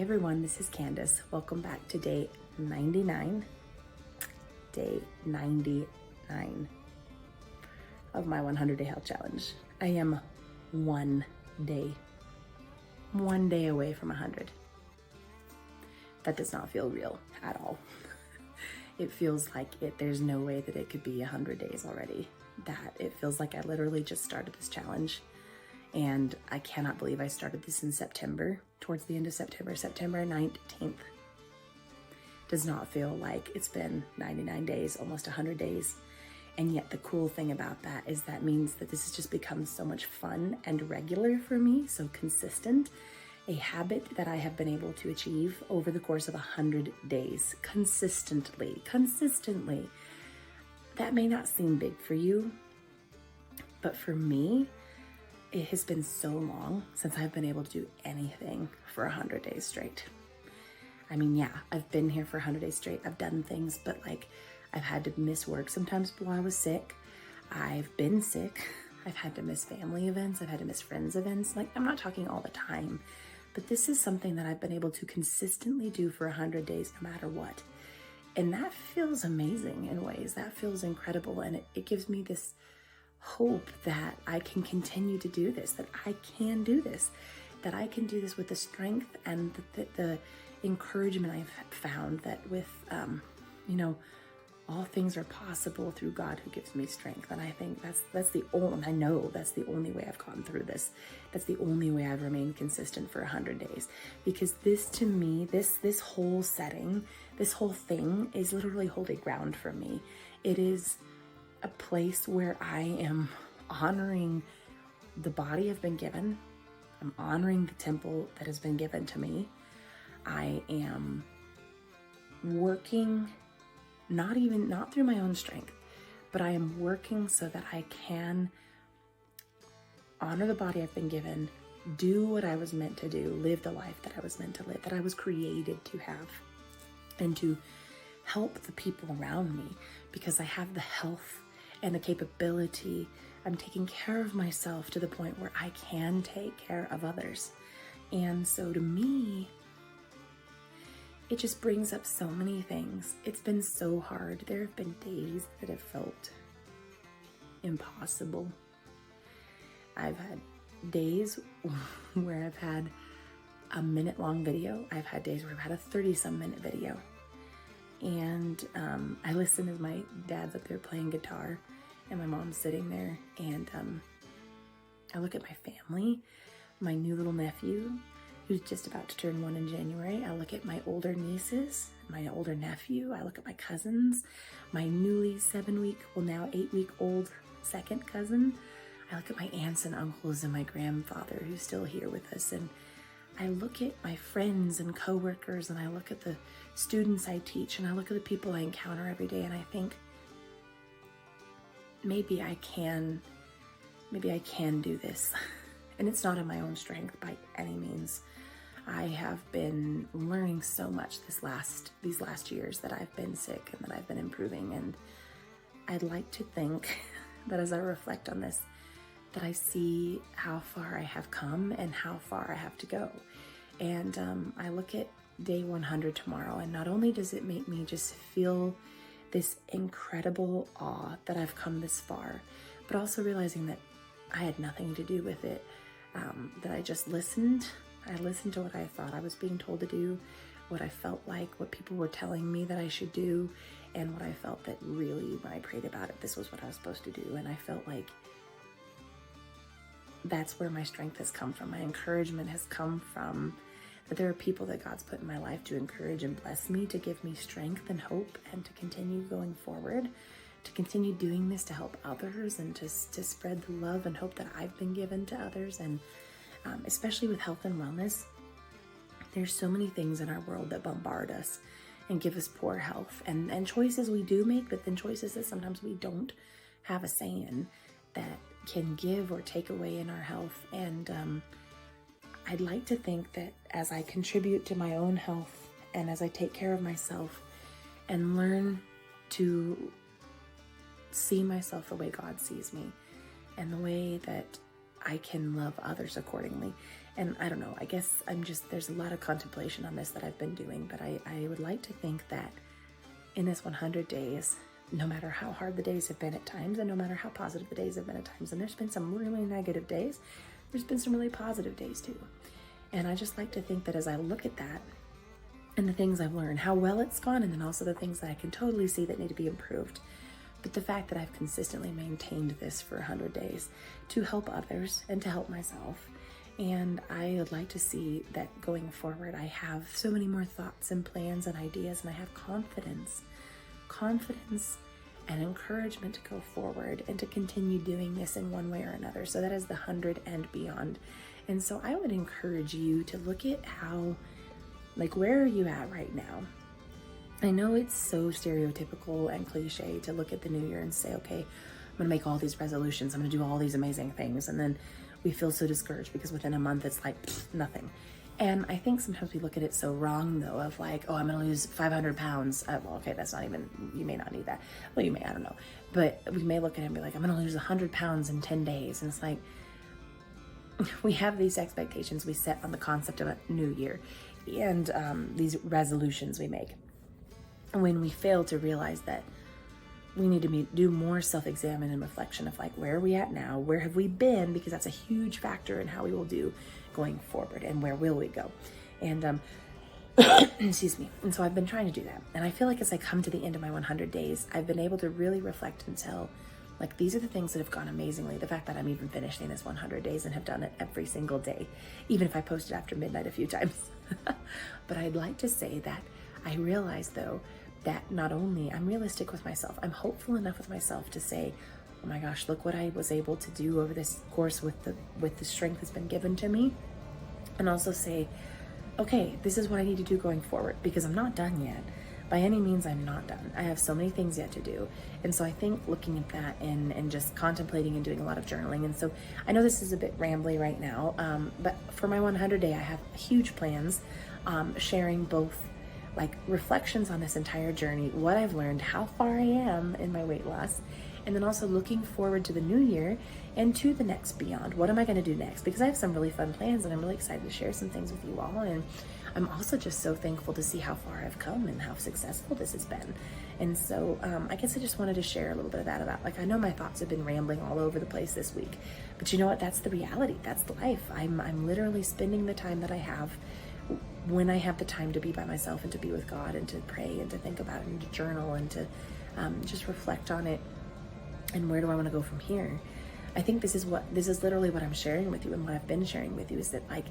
Hey everyone, this is Candace. Welcome back to day 99. Day 99 of my 100-day health challenge. I am one day away from 100. That does not feel real at all. It feels like there's no way that it could be 100 days already. That it feels like I literally just started this challenge. And I cannot believe I started this in September, towards the end of September, September 19th. Does not feel like it's been 99 days, almost 100 days. And yet the cool thing about that is that means that this has just become so much fun and regular for me, so consistent, a habit that I have been able to achieve over the course of 100 days, consistently. That may not seem big for you, but for me, it has been so long since I've been able to do anything for 100 days straight. I mean, yeah, I've been here for 100 days straight. I've done things, but like I've had to miss work sometimes while I was sick. I've been sick. I've had to miss family events. I've had to miss friends events. Like, I'm not talking all the time, but this is something that I've been able to consistently do for 100 days, no matter what. And that feels amazing in ways. That feels incredible. And it gives me this hope that I can continue to do this, that I can do this, that I can do this with the strength and the encouragement I've found that with, all things are possible through God who gives me strength. And I think that's the only, I know that's the only way I've gone through this. That's the only way I've remained consistent for 100 days. Because this, to me, this whole setting, this whole thing is literally holy ground for me. It is a place where I am honoring the body I've been given. I'm honoring the temple that has been given to me. I am working, not through my own strength, but I am working so that I can honor the body I've been given, do what I was meant to do, live the life that I was meant to live, that I was created to have, and to help the people around me because I have the health and the capability. I'm taking care of myself to the point where I can take care of others. And so to me, it just brings up so many things. It's been so hard. There have been days that have felt impossible. I've had days where I've had a minute-long video. I've had days where I've had a 30-some minute video. And I listen as my dad's up there playing guitar and my mom's sitting there, and I look at my family, my new little nephew who's just about to turn 1 in January. I look at my older nieces, my older nephew. I look at my cousins, my newly 7-week, well now 8-week-old second cousin. I look at my aunts and uncles and my grandfather who's still here with us, and I look at my friends and coworkers, and I look at the students I teach, and I look at the people I encounter every day, and I think, maybe I can do this. And it's not in my own strength by any means. I have been learning so much these last years that I've been sick and that I've been improving, and I'd like to think that as I reflect on this, that I see how far I have come and how far I have to go. And I look at day 100 tomorrow, and not only does it make me just feel this incredible awe that I've come this far, but also realizing that I had nothing to do with it, that I just listened. I listened to what I thought I was being told to do, what I felt like, what people were telling me that I should do, and what I felt that really, when I prayed about it, this was what I was supposed to do. And I felt like that's where my strength has come from. My encouragement has come from that there are people that God's put in my life to encourage and bless me, to give me strength and hope, and to continue going forward, to continue doing this to help others, and to spread the love and hope that I've been given to others. And especially with health and wellness, there's so many things in our world that bombard us and give us poor health, and choices we do make, but then choices that sometimes we don't have a say in, that can give or take away in our health. And I'd like to think that as I contribute to my own health, and as I take care of myself and learn to see myself the way God sees me, and the way that I can love others accordingly. And I don't know, I guess there's a lot of contemplation on this that I've been doing, but I would like to think that in this 100 days, no matter how hard the days have been at times, and no matter how positive the days have been at times, and there's been some really negative days, there's been some really positive days too. And I just like to think that as I look at that and the things I've learned, how well it's gone, and then also the things that I can totally see that need to be improved. But the fact that I've consistently maintained this for 100 days to help others and to help myself. And I would like to see that going forward, I have so many more thoughts and plans and ideas, and I have confidence and encouragement to go forward and to continue doing this in one way or another. So that is the 100 and beyond. And so I would encourage you to look at how, like, where are you at right now? I know it's so stereotypical and cliche to look at the new year and say, okay, I'm gonna make all these resolutions, I'm gonna do all these amazing things. And then we feel so discouraged because within a month it's like nothing. And I think sometimes we look at it so wrong though, of like, oh, I'm gonna lose 500 pounds. Well, okay, that's not even, you may not need that. Well, you may, I don't know. But we may look at it and be like, I'm gonna lose 100 pounds in 10 days. And it's like, we have these expectations we set on the concept of a new year and these resolutions we make. And when we fail to realize that we need to do more self-examine and reflection of like, where are we at now? Where have we been? Because that's a huge factor in how we will do going forward, and where will we go? And excuse me. And so I've been trying to do that. And I feel like as I come to the end of my 100 days, I've been able to really reflect and tell, like, these are the things that have gone amazingly. The fact that I'm even finishing this 100 days and have done it every single day, even if I posted after midnight a few times. But I'd like to say that I realize though, that not only I'm realistic with myself, I'm hopeful enough with myself to say, oh my gosh, look what I was able to do over this course with the strength that's been given to me. And also say, okay, this is what I need to do going forward, because I'm not done yet. By any means, I'm not done. I have so many things yet to do. And so I think looking at that and just contemplating and doing a lot of journaling. And so I know this is a bit rambly right now, but for my 100 day, I have huge plans, sharing both like reflections on this entire journey, what I've learned, how far I am in my weight loss, and then also looking forward to the new year and to the next beyond. What am I going to do next? Because I have some really fun plans and I'm really excited to share some things with you all. And I'm also just so thankful to see how far I've come and how successful this has been. And so I guess I just wanted to share a little bit of that about, like, I know my thoughts have been rambling all over the place this week, but you know what? That's the reality. That's life. I'm literally spending the time that I have when I have the time to be by myself and to be with God and to pray and to think about it and to journal and to just reflect on it. And where do I want to go from here? I think this is literally what I'm sharing with you, and what I've been sharing with you is that, like,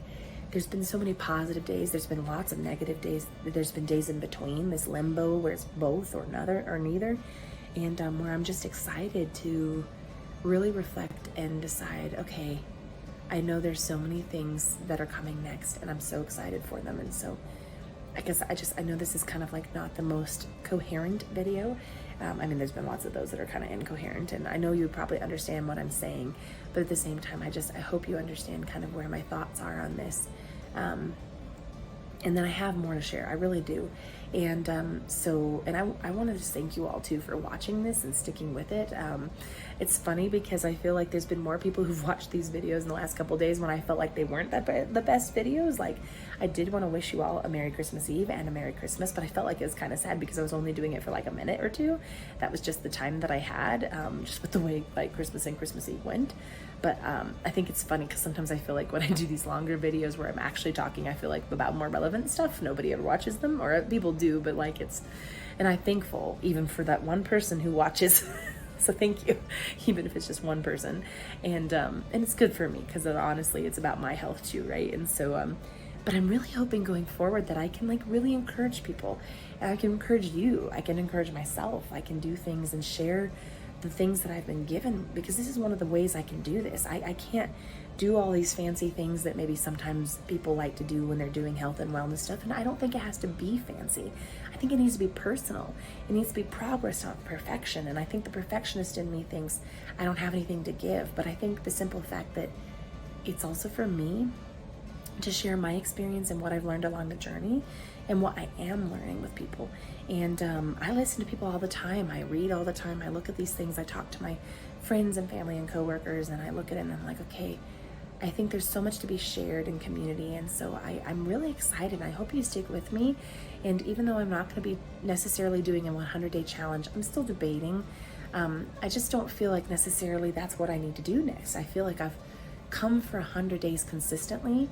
there's been so many positive days. There's been lots of negative days. There's been days in between, this limbo where it's both or neither. And where I'm just excited to really reflect and decide, okay, I know there's so many things that are coming next, and I'm so excited for them. And so I guess I know this is kind of like not the most coherent video. I mean, there's been lots of those that are kind of incoherent, and I know you probably understand what I'm saying, but at the same time, I hope you understand kind of where my thoughts are on this. And then I have more to share. I really do. And I want to just thank you all too for watching this and sticking with it. It's funny because I feel like there's been more people who've watched these videos in the last couple of days when I felt like they weren't the best videos. Like, I did want to wish you all a Merry Christmas Eve and a Merry Christmas, but I felt like it was kind of sad because I was only doing it for like a minute or two. That was just the time that I had, just with the way like Christmas and Christmas Eve went. But I think it's funny because sometimes I feel like when I do these longer videos where I'm actually talking, I feel like about more relevant stuff, nobody ever watches them, or people do, but like and I'm thankful even for that one person who watches. So thank you, even if it's just one person. And it's good for me because honestly, it's about my health too, right? And so, but I'm really hoping going forward that I can like really encourage people, and I can encourage you, I can encourage myself, I can do things and share the things that I've been given, because this is one of the ways I can do this. I can't do all these fancy things that maybe sometimes people like to do when they're doing health and wellness stuff, and I don't think it has to be fancy. I think it needs to be personal. It needs to be progress, not perfection. And I think the perfectionist in me thinks I don't have anything to give, but I think the simple fact that it's also for me to share my experience and what I've learned along the journey and what I am learning with people. And I listen to people all the time. I read all the time. I look at these things. I talk to my friends and family and coworkers, and I look at it and I'm like, okay, I think there's so much to be shared in community. And so I'm really excited. I hope you stick with me. And even though I'm not going to be necessarily doing a 100-day challenge, I'm still debating. I just don't feel like necessarily that's what I need to do next. I feel like I've come for 100 days consistently,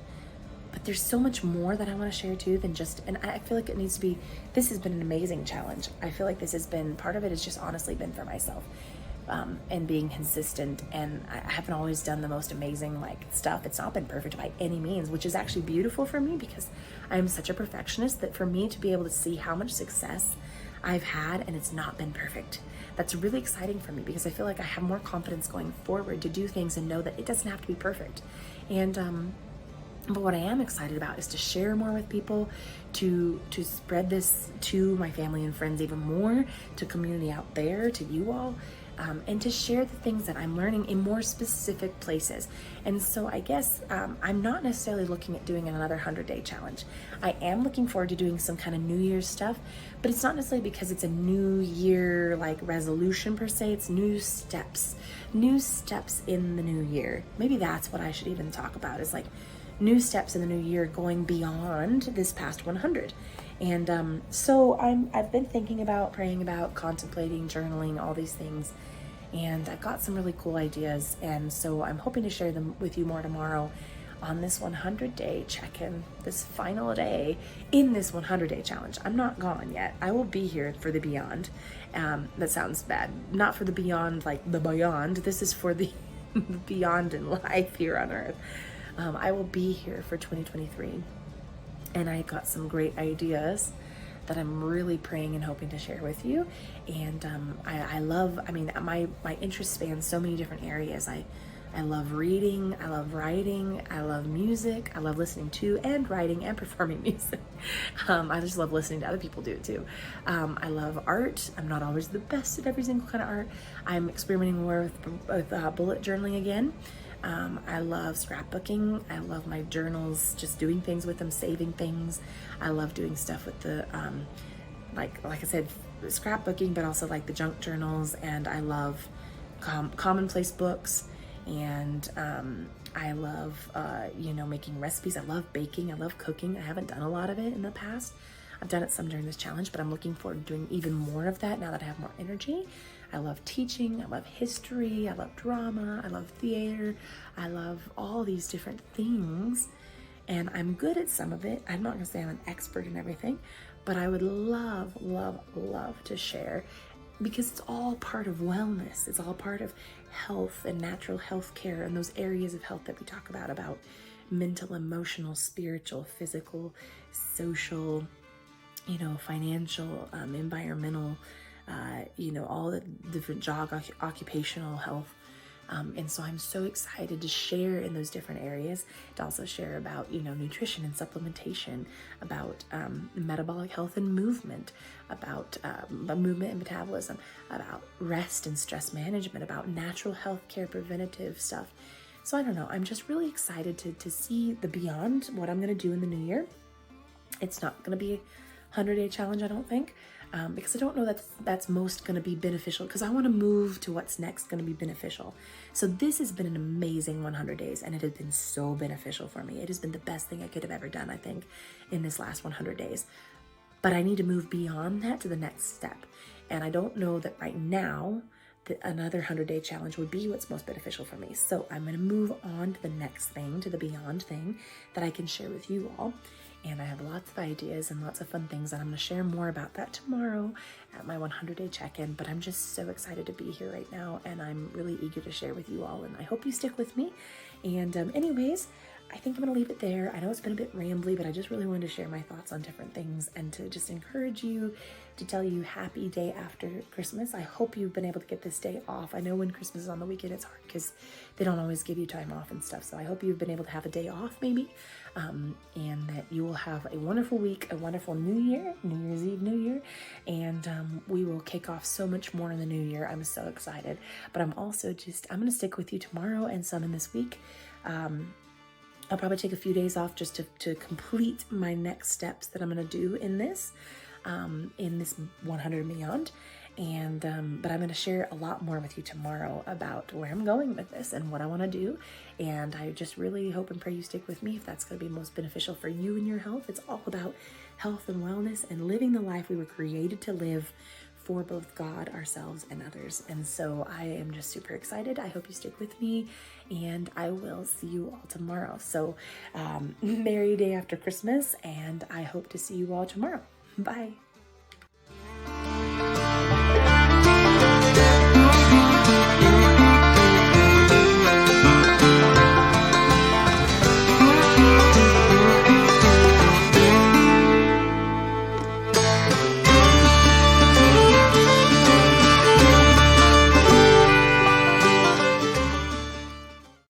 but there's so much more that I want to share too than just, and I feel like it needs to be, this has been an amazing challenge. I feel like this has been, part of it has just honestly been for myself. And being consistent, and I haven't always done the most amazing like stuff. It's not been perfect by any means, which is actually beautiful for me because I'm such a perfectionist that for me to be able to see how much success I've had and it's not been perfect, that's really exciting for me because I feel like I have more confidence going forward to do things and know that it doesn't have to be perfect. And but what I am excited about is to share more with people, to spread this to my family and friends even more, to community out there, to you all, and to share the things that I'm learning in more specific places. And so I guess I'm not necessarily looking at doing another 100-day challenge. I am looking forward to doing some kind of New Year's stuff, but it's not necessarily because it's a New Year like resolution per se. It's new steps in the new year. Maybe that's what I should even talk about, is like new steps in the new year going beyond this past 100. And so I've been thinking about, praying about, contemplating, journaling, all these things. And I've got some really cool ideas. And so I'm hoping to share them with you more tomorrow on this 100-day check-in, this final day in this 100-day challenge. I'm not gone yet. I will be here for the beyond. That sounds bad. Not for the beyond, like the beyond. This is for the beyond in life here on earth. I will be here for 2023. And I got some great ideas that I'm really praying and hoping to share with you. And my interest spans so many different areas. I love reading, I love writing, I love music, I love listening to and writing and performing music. I just love listening to other people do it too. I love art. I'm not always the best at every single kind of art. I'm experimenting more with bullet journaling again. I love scrapbooking. I love my journals, just doing things with them, saving things. I love doing stuff with the, like I said, scrapbooking, but also like the junk journals. And I love commonplace books. And I love, making recipes. I love baking. I love cooking. I haven't done a lot of it in the past. I've done it some during this challenge, but I'm looking forward to doing even more of that now that I have more energy. I love teaching, I love history, I love drama, I love theater, I love all these different things, and I'm good at some of it. I'm not gonna say I'm an expert in everything, but I would love, love, love to share, because it's all part of wellness. It's all part of health and natural health care and those areas of health that we talk about mental, emotional, spiritual, physical, social, financial, environmental, all the different occupational health. And so I'm so excited to share in those different areas, to also share about, nutrition and supplementation, about metabolic health and movement, about movement and metabolism, about rest and stress management, about natural health care, preventative stuff. So I don't know, I'm just really excited to see the beyond, what I'm going to do in the new year. It's not going to be 100-day challenge, I don't think, because I don't know that's most going to be beneficial, because I want to move to what's next going to be beneficial. So this has been an amazing 100 days, and it has been so beneficial for me. It has been the best thing I could have ever done, I think, in this last 100 days. But I need to move beyond that to the next step. And I don't know that right now that another 100-day challenge would be what's most beneficial for me. So I'm going to move on to the next thing, to the beyond thing that I can share with you all. And I have lots of ideas and lots of fun things, and I'm going to share more about that tomorrow at my 100-day check-in. But I'm just so excited to be here right now, and I'm really eager to share with you all, and I hope you stick with me. And anyways, I think I'm going to leave it there. I know it's been a bit rambly, but I just really wanted to share my thoughts on different things and to just encourage you, to tell you happy day after Christmas. I hope you've been able to get this day off. I know when Christmas is on the weekend, it's hard because they don't always give you time off and stuff. So I hope you've been able to have a day off maybe, and that you will have a wonderful week, a wonderful New Year, New Year's Eve, New Year, and we will kick off so much more in the new year. I'm so excited, but I'm also I'm going to stick with you tomorrow and some in this week. I'll probably take a few days off just to complete my next steps that I'm going to do in this 100 and beyond. And but I'm going to share a lot more with you tomorrow about where I'm going with this and what I want to do. And I just really hope and pray you stick with me if that's going to be most beneficial for you and your health. It's all about health and wellness and living the life we were created to live for both God, ourselves, and others. And so I am just super excited. I hope you stick with me, and I will see you all tomorrow. So merry day after Christmas, and I hope to see you all tomorrow. Bye.